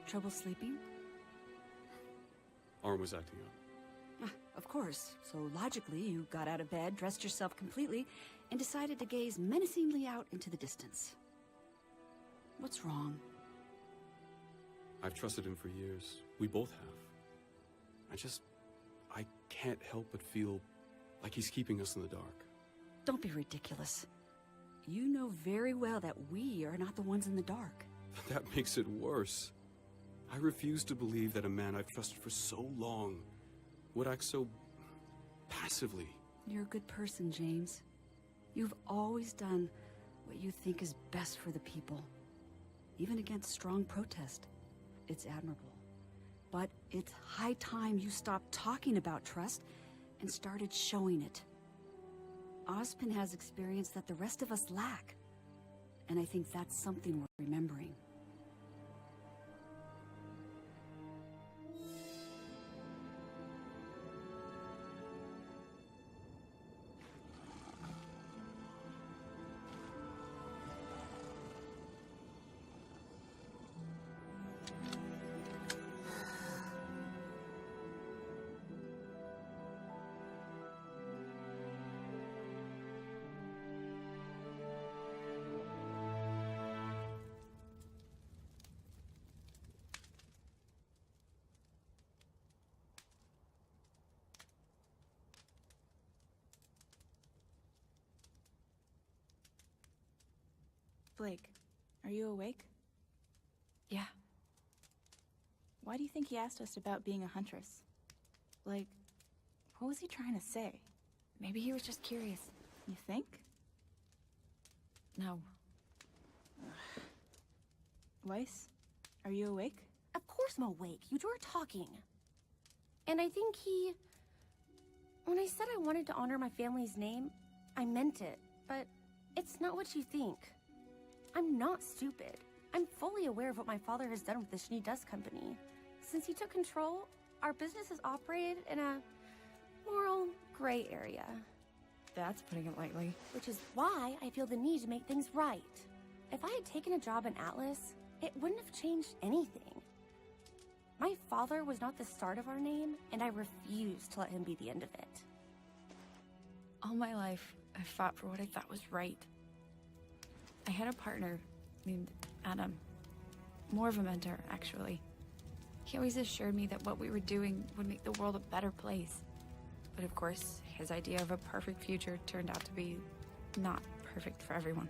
Trouble sleeping? Arm was acting up. Of course. So logically, you got out of bed, dressed yourself completely, and decided to gaze menacingly out into the distance. What's wrong? I've trusted him for years. We both have. I can't help but feel like he's keeping us in the dark. Don't be ridiculous. You know very well that we are not the ones in the dark. That makes it worse. I refuse to believe that a man I've trusted for so long would act so passively. You're a good person, James. You've always done what you think is best for the people, even against strong protest. It's admirable. But it's high time you stopped talking about trust and started showing it. Ozpin has experience that the rest of us lack, and I think that's something we're remembering. Blake, are you awake? Yeah. Why do you think he asked us about being a huntress? Like, what was he trying to say? Maybe he was just curious. You think? No. Weiss, are you awake? Of course I'm awake. You two are talking. And I think when I said I wanted to honor my family's name, I meant it. But it's not what you think. I'm not stupid. I'm fully aware of what my father has done with the Schnee Dust Company. Since he took control, our business has operated in a moral gray area. That's putting it lightly. Which is why I feel the need to make things right. If I had taken a job in Atlas, it wouldn't have changed anything. My father was not the start of our name, and I refuse to let him be the end of it. All my life, I fought for what I thought was right. I had a partner named Adam. More of a mentor, actually. He always assured me that what we were doing would make the world a better place. But of course, his idea of a perfect future turned out to be not perfect for everyone.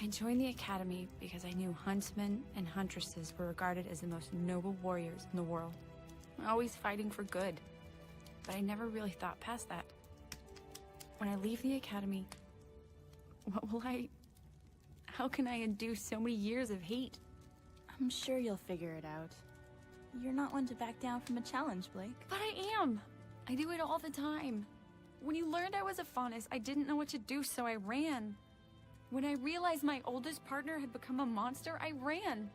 I joined the academy because I knew huntsmen and huntresses were regarded as the most noble warriors in the world, always fighting for good. But I never really thought past that. When I leave the academy, what will how can I undo so many years of hate? I'm sure you'll figure it out. You're not one to back down from a challenge, Blake. But I am! I do it all the time. When you learned I was a faunus, I didn't know what to do, so I ran. When I realized my oldest partner had become a monster, I ran.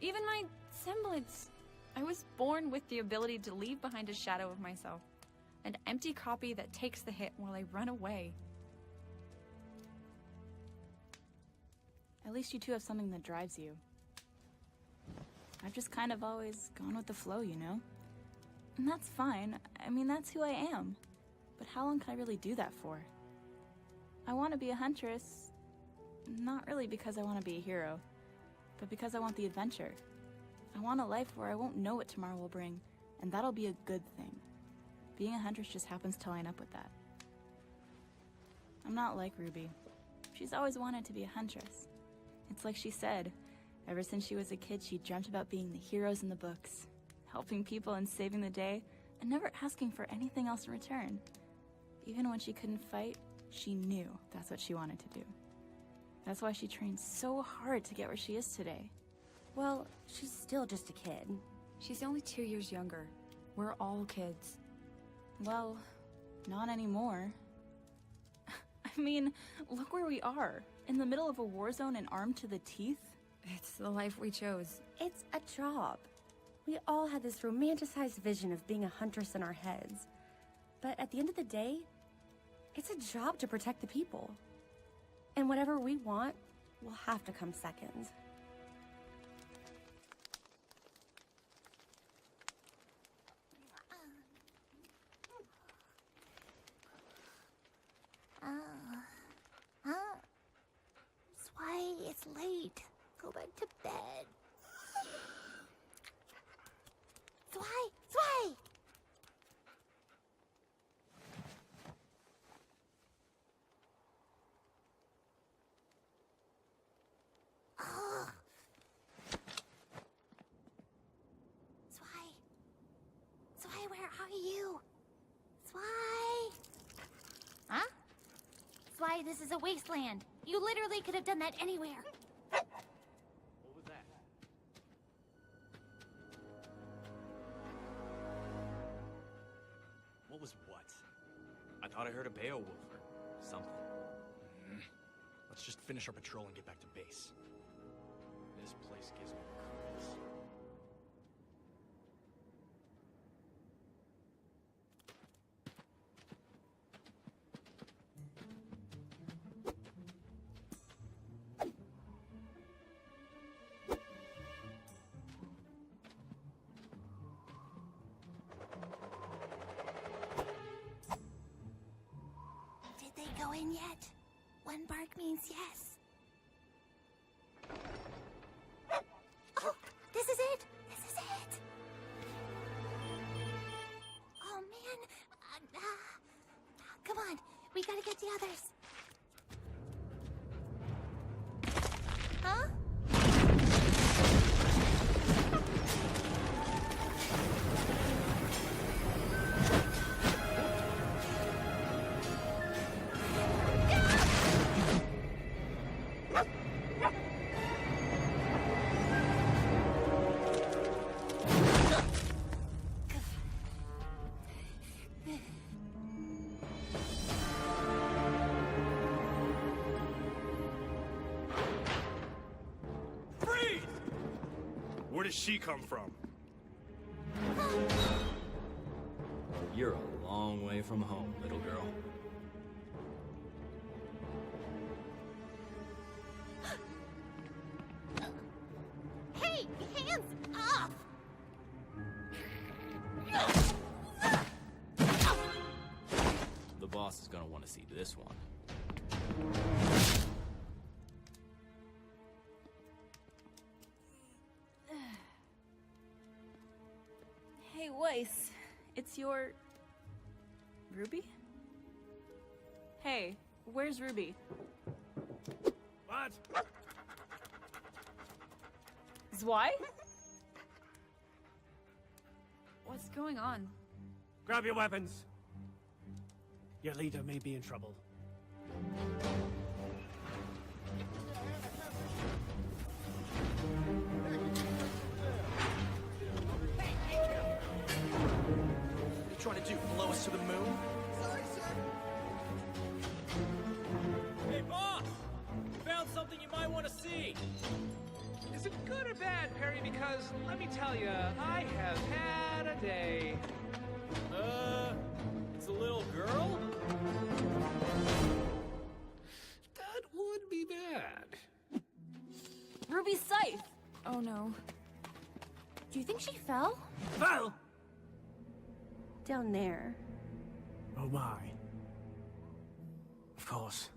Even my semblance. I was born with the ability to leave behind a shadow of myself. An empty copy that takes the hit while I run away. At least you two have something that drives you. I've just kind of always gone with the flow, you know? And that's fine. I mean, that's who I am. But how long can I really do that for? I want to be a huntress, not really because I want to be a hero, but because I want the adventure. I want a life where I won't know what tomorrow will bring, and that'll be a good thing. Being a huntress just happens to line up with that. I'm not like Ruby. She's always wanted to be a huntress. It's like she said, ever since she was a kid, she dreamt about being the heroes in the books, helping people and saving the day, and never asking for anything else in return. Even when she couldn't fight, she knew that's what she wanted to do. That's why she trained so hard to get where she is today. Well, she's still just a kid. She's only 2 years younger. We're all kids. Well, not anymore. I mean, look where we are. In the middle of a war zone and armed to the teeth. It's the life we chose. It's a job. We all had this romanticized vision of being a huntress in our heads. But at the end of the day, it's a job to protect the people. And whatever we want will have to come second. It's late. Go back to bed. Zwei! Zwei! Oh. Zwei! Zwei, where are you? Zwei! Huh? Zwei, this is a wasteland. You literally could have done that anywhere. What was that? What was what? I thought I heard a Beowulf or something. Let's just finish our patrol and get back to base. This place gives me creeps. Did they go in yet? One bark means yes. Oh, this is it! This is it! Oh, man. Come on. We gotta get the others. Huh? Where does she come from? You're a long way from home, little girl. Hey, hands off! The boss is gonna want to see this one. Hey, Weiss. It's your... Ruby? Hey, where's Ruby? What? Zwei? What's going on? Grab your weapons. Your leader may be in trouble. What are you trying to do? Blow us to the moon? Hey, boss! Found something you might want to see. Is it good or bad, Perry? Because, let me tell you, I have had a day. It's a little girl? That would be bad. Ruby's scythe! Oh no. Do you think she fell? Val! Down there. Oh my. Of course.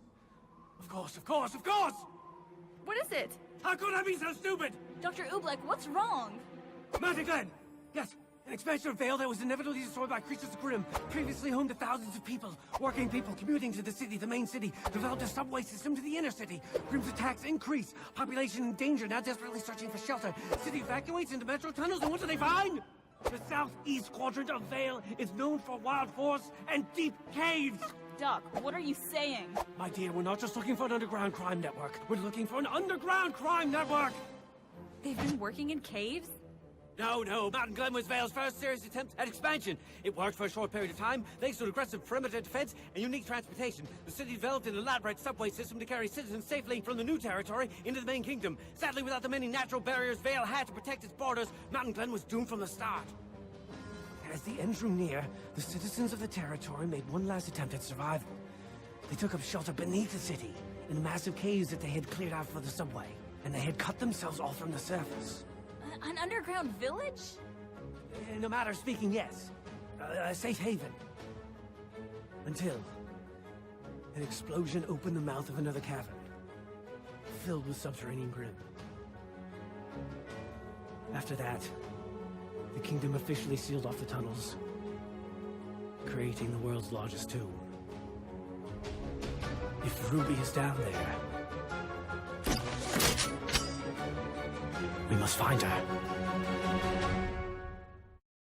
Of course, of course, of course! What is it? How could I be so stupid? Dr. Oobleck, what's wrong? Mountain Glen! Yes, an expansion of Vale that was inevitably destroyed by creatures of Grimm, previously home to thousands of people, working people commuting to the city, the main city, developed a subway system to the inner city. Grimm's attacks increase, population in danger, now desperately searching for shelter. City evacuates into metro tunnels, and what do they find? The southeast quadrant of Vale is known for wild forests and deep caves. Doc, what are you saying? My dear, we're not just looking for an underground crime network. We're looking for an underground crime network! They've been working in caves? No. Mountain Glen was Vale's first serious attempt at expansion. It worked for a short period of time, thanks to aggressive perimeter defense and unique transportation. The city developed an elaborate subway system to carry citizens safely from the new territory into the main kingdom. Sadly, without the many natural barriers Vale had to protect its borders, Mountain Glen was doomed from the start. As the end drew near, the citizens of the territory made one last attempt at survival. They took up shelter beneath the city, in massive caves that they had cleared out for the subway, and they had cut themselves off from the surface. An underground village? In a matter of speaking, yes. A safe haven. Until an explosion opened the mouth of another cavern. filled with subterranean grim. After that, the kingdom officially sealed off the tunnels, creating the world's largest tomb. If Ruby is down there, we must find her.